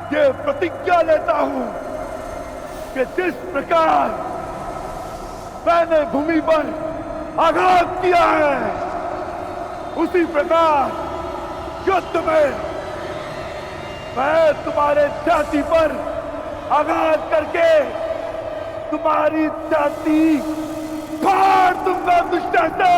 ये प्रतिज्ञा लेता हूं कि जिस प्रकार मैंने भूमि पर आघात किया है, उसी प्रकार युद्ध में मैं तुम्हारे छाती पर आघात करके तुम्हारी छाती फाड़ दूंगा दुष्टाचा।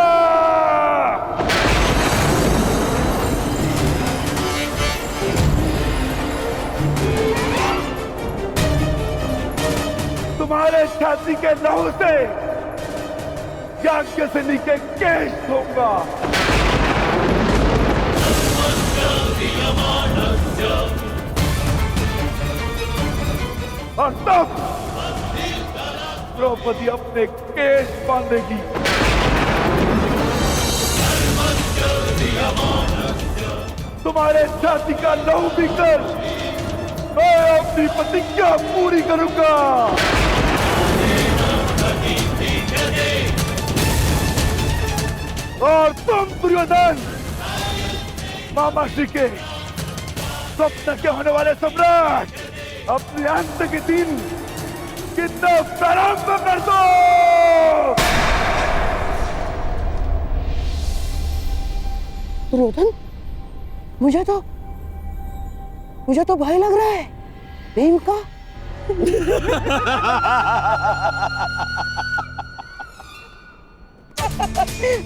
तुम्हारे छाती के लहू से याज्ञसेनी के केश धोऊंगा। और तब द्रौपदी अपने केश बांधेगी। तुम्हारे छाती का लहू पीकर मैं अपनी प्रतिज्ञा पूरी करूंगा। और तुम दुर्योधन, मामा श्री के स्वप्न के होने वाले सम्राट, अपने अंत के दिन कितना प्रारंभ कर दो। दुर्योधन, मुझे तो भय लग रहा है भीम का।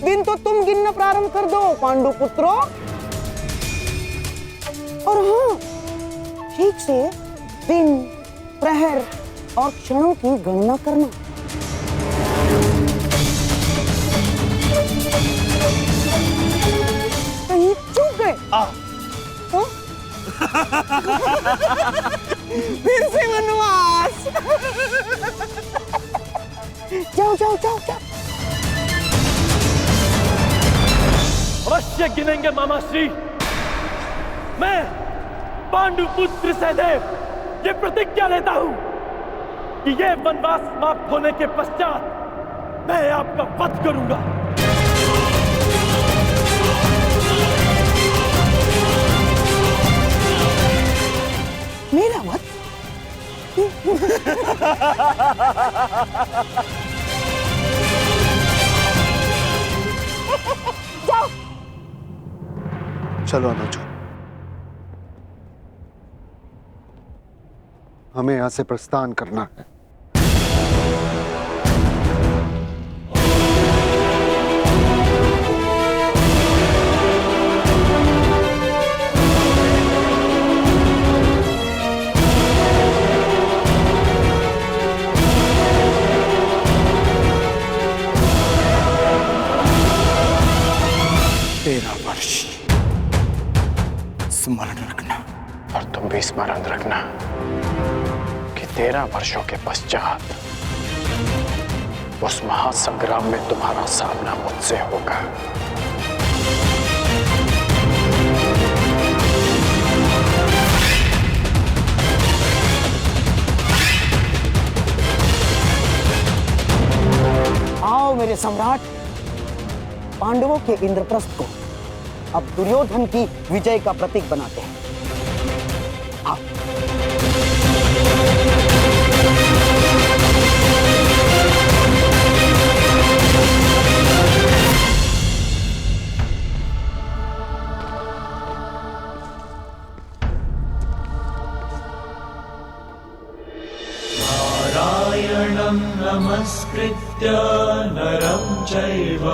दिन तो तुम गिनना प्रारंभ कर दो पांडु पुत्रों। और हाँ, ठीक से दिन, प्रहर और क्षणों की गणना करना। कहीं चूक गए? तो? फिर से वनवास। जाओ जाओ जाओ जाओ। अवश्य गिनेंगे मामा श्री। मैं पांडुपुत्र सहदेव ये प्रतिज्ञा लेता हूं कि ये वनवास समाप्त होने के पश्चात मैं आपका वध करूंगा। मेरा वध? जाओ। चलो अनुज, हमें यहां से प्रस्थान करना है। स्मरण रखना, और तुम भी स्मरण रखना कि 13 वर्षों के पश्चात उस महासंग्राम में तुम्हारा सामना मुझसे होगा। आओ मेरे सम्राट, पांडवों के इंद्रप्रस्थ को अब दुर्योधन की विजय का प्रतीक बनाते हैं। हाँ। नारायणं नमस्कृत्य नरं चैव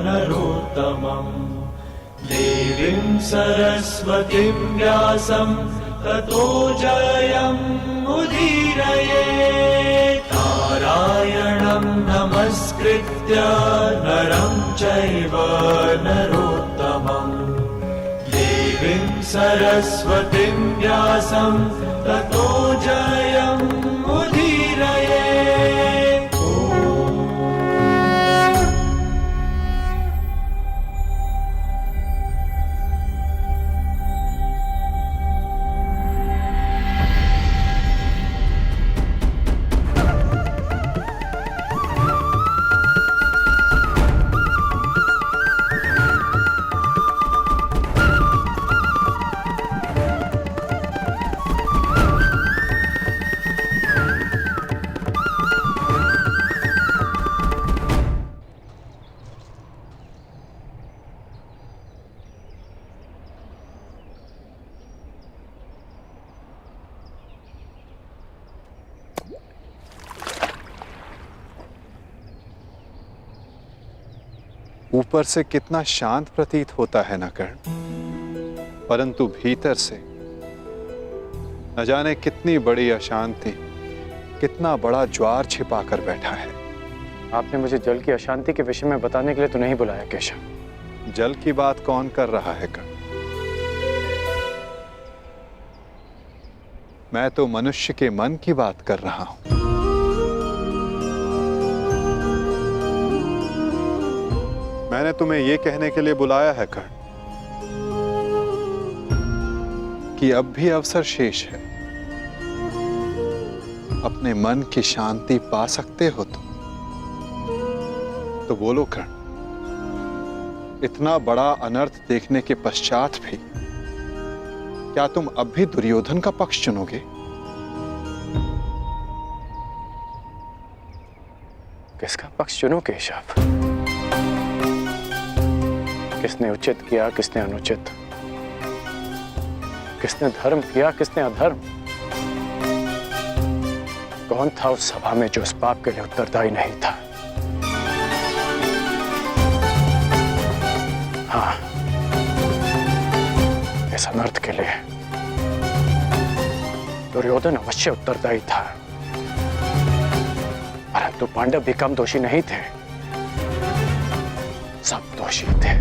नरोत्तमम् देवीं सरस्वतीं व्यासं ततो जयमुदीरयेत्। नारायणं नमस्कृत्य नरं चैव नरोत्तमम् देवीं सरस्वतीं व्यासं ततो जयमुदीरयेत्। ऊपर से कितना शांत प्रतीत होता है ना कर्ण, परंतु भीतर से न जाने कितनी बड़ी अशांति, कितना बड़ा ज्वार छिपा कर बैठा है। आपने मुझे जल की अशांति के विषय में बताने के लिए तो नहीं बुलाया केशव। जल की बात कौन कर रहा है कर्ण? मैं तो मनुष्य के मन की बात कर रहा हूं। मैंने तुम्हें यह कहने के लिए बुलाया है कर्ण कि अब भी अवसर शेष है। अपने मन की शांति पा सकते हो तो बोलो कर्ण, इतना बड़ा अनर्थ देखने के पश्चात भी क्या तुम अब भी दुर्योधन का पक्ष चुनोगे? किसका पक्ष चुनो केशव? किसने उचित किया, किसने अनुचित? किसने धर्म किया, किसने अधर्म? कौन था उस सभा में जो उस पाप के लिए उत्तरदायी नहीं था? हाँ, इस अनर्थ के लिए दुर्योधन अवश्य उत्तरदायी था, परंतु पांडव भी कम दोषी नहीं थे। सब दोषी थे।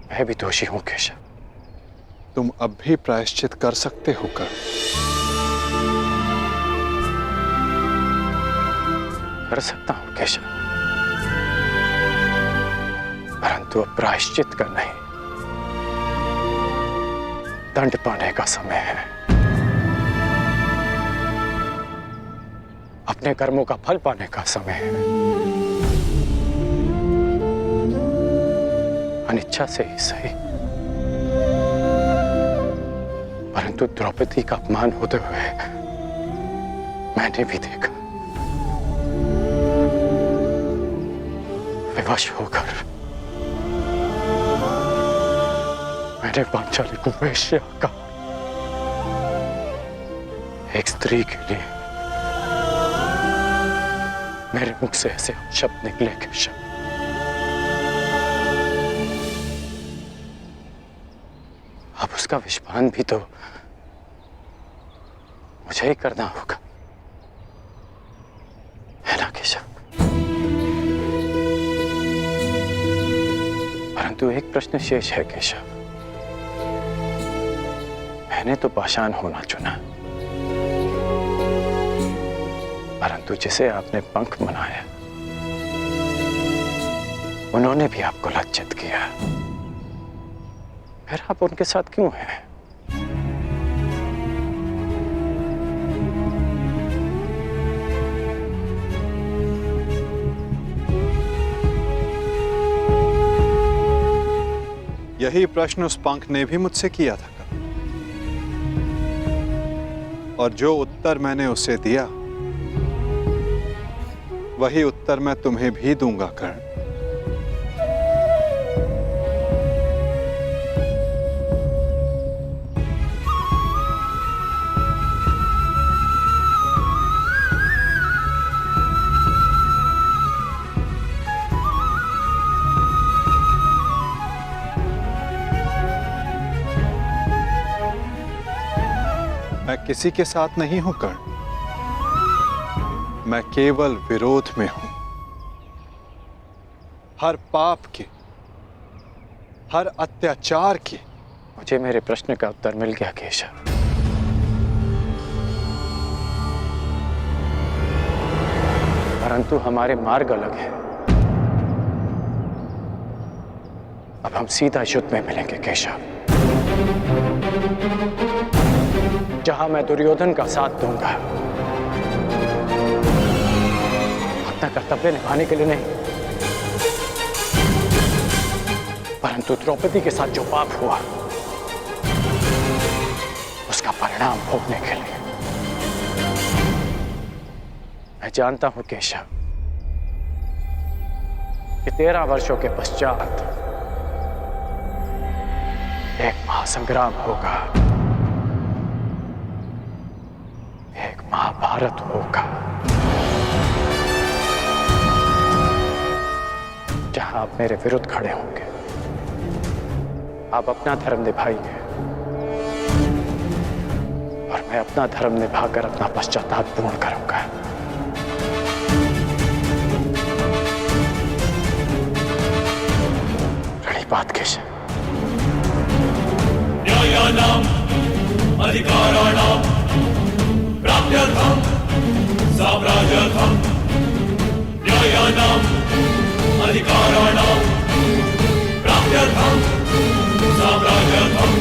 मैं भी दोषी हूं केशव। तुम अब भी प्रायश्चित कर सकते हो कर्ण। कर सकता हूं केशव, परंतु अब प्रायश्चित का नहीं, दंड पाने का समय है। अपने कर्मों का फल पाने का समय है। अनिच्छा से ही सही, परंतु द्रौपदी का अपमान होते हुए मैंने भी देखा। विवश होकर मैंने पांचाली को वेश्या कहा। एक स्त्री के लिए मेरे मुख से ऐसे शब्द निकले केशव। अब उसका विषपान भी तो मुझे ही करना होगा, है ना केशव? परंतु एक प्रश्न शेष है केशव। मैंने तो पाषाण होना चुना, परंतु जिसे आपने पंख बनाया उन्होंने भी आपको लज्जित किया। फिर आप उनके साथ क्यों हैं? यही प्रश्न उस पंख ने भी मुझसे किया था और जो उत्तर मैंने उसे दिया वही उत्तर मैं तुम्हें भी दूंगा कर्ण। मैं किसी के साथ नहीं हूं कर्ण, मैं केवल विरोध में हूं। हर पाप के, हर अत्याचार के। मुझे मेरे प्रश्न का उत्तर मिल गया केशव। परंतु हमारे मार्ग अलग है। अब हम सीधा युद्ध में मिलेंगे केशव, जहां मैं दुर्योधन का साथ दूंगा, अपना कर्तव्य निभाने के लिए नहीं, परंतु द्रौपदी के साथ जो पाप हुआ उसका परिणाम भोगने के लिए। मैं जानता हूं केशव कि 13 वर्षों के पश्चात एक महासंग्राम होगा, एक महाभारत होगा। जहां आप मेरे विरुद्ध खड़े होंगे, आप अपना धर्म निभाएंगे और मैं अपना धर्म निभाकर अपना पश्चाताप पूर्ण करूंगा। बड़ी बात केशव। न्यायानाम् अधिकाराणाम् प्राप्त्यर्थम् साम्राज्यार्थम् न्यायानाम् अधिकाराणाम् प्राप्त्यर्थम् साम्राज्यार्थम्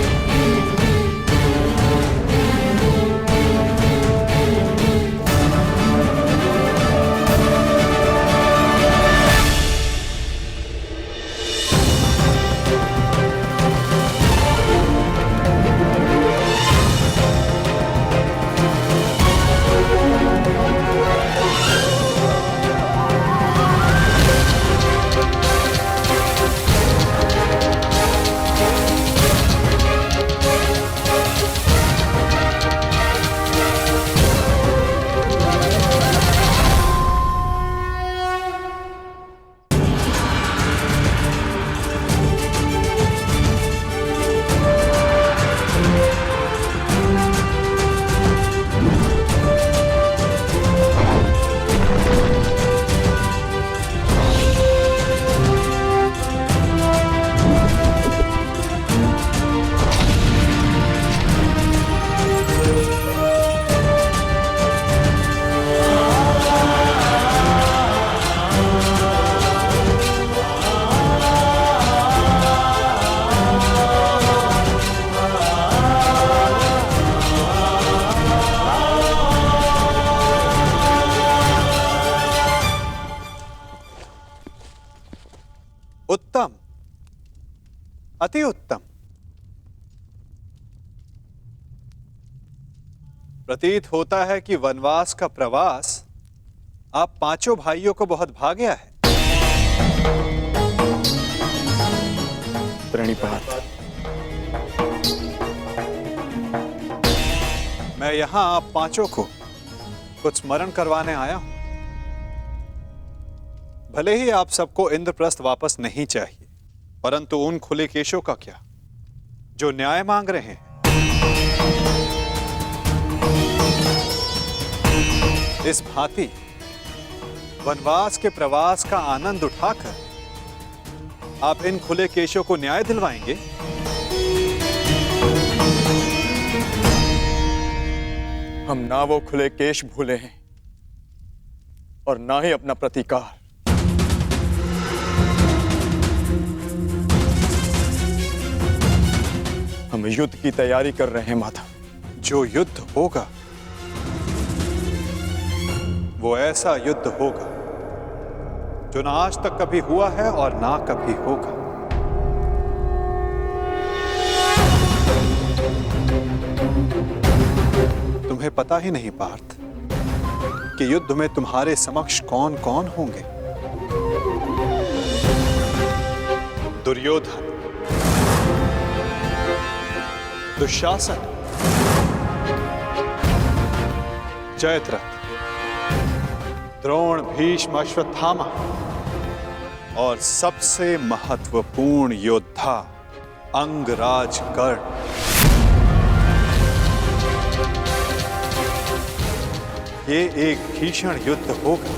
उत्तम, अति उत्तम। प्रतीत होता है कि वनवास का प्रवास आप पांचों भाइयों को बहुत भा गया है। प्रणिपात। मैं यहां आप पांचों को कुछ स्मरण करवाने आया हूं। भले ही आप सबको इंद्रप्रस्थ वापस नहीं चाहिए, परंतु उन खुले केशों का क्या जो न्याय मांग रहे हैं? इस भांति वनवास के प्रवास का आनंद उठाकर आप इन खुले केशों को न्याय दिलवाएंगे? हम ना वो खुले केश भूले हैं और ना ही अपना प्रतीकार। हम युद्ध की तैयारी कर रहे हैं माधव। जो युद्ध होगा वो ऐसा युद्ध होगा जो ना आज तक कभी हुआ है और ना कभी होगा। तुम्हें पता ही नहीं पार्थ कि युद्ध में तुम्हारे समक्ष कौन कौन होंगे। दुर्योधन, दुशासन, जयद्रथ, द्रोण, भीष्म, अश्वत्थामा और सबसे महत्वपूर्ण योद्धा अंगराज कर्ण। ये एक भीषण युद्ध होगा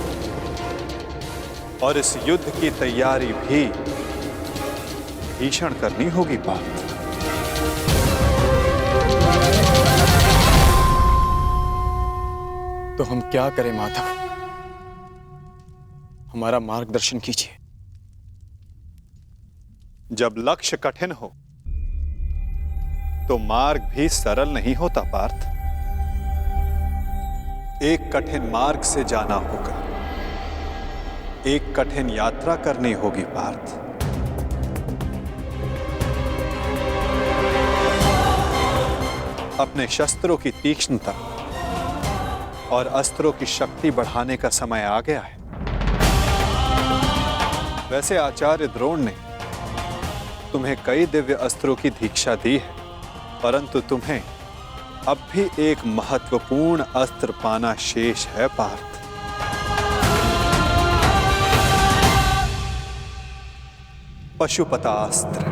और इस युद्ध की तैयारी भी भीषण करनी होगी पार्थ। तो हम क्या करें माधव? हमारा मार्गदर्शन कीजिए। जब लक्ष्य कठिन हो तो मार्ग भी सरल नहीं होता पार्थ। एक कठिन मार्ग से जाना होगा, एक कठिन यात्रा करनी होगी पार्थ। अपने शस्त्रों की तीक्ष्णता और अस्त्रों की शक्ति बढ़ाने का समय आ गया है। वैसे आचार्य द्रोण ने तुम्हें कई दिव्य अस्त्रों की दीक्षा दी है, परंतु तुम्हें अब भी एक महत्वपूर्ण अस्त्र पाना शेष है पार्थ। पशुपतास्त्र।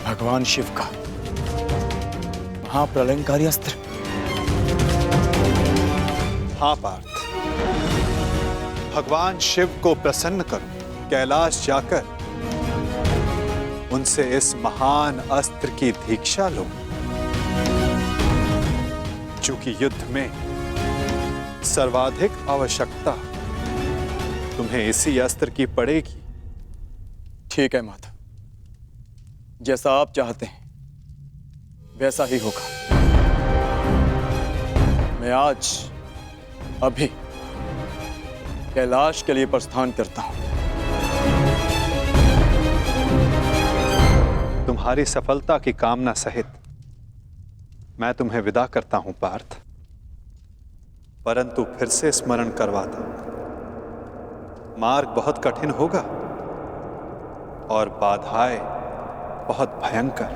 भगवान शिव का महाप्रलयंकारी अस्त्र। हाँ पार्थ, भगवान शिव को प्रसन्न करो, कैलाश जाकर उनसे इस महान अस्त्र की दीक्षा लो, चूंकि युद्ध में सर्वाधिक आवश्यकता तुम्हें इसी अस्त्र की पड़ेगी। ठीक है माता, जैसा आप चाहते हैं वैसा ही होगा। मैं आज अभी कैलाश के लिए प्रस्थान करता हूं। तुम्हारी सफलता की कामना सहित मैं तुम्हें विदा करता हूं पार्थ, परंतु फिर से स्मरण करवाता, मार्ग बहुत कठिन होगा और बाधाएं बहुत भयंकर।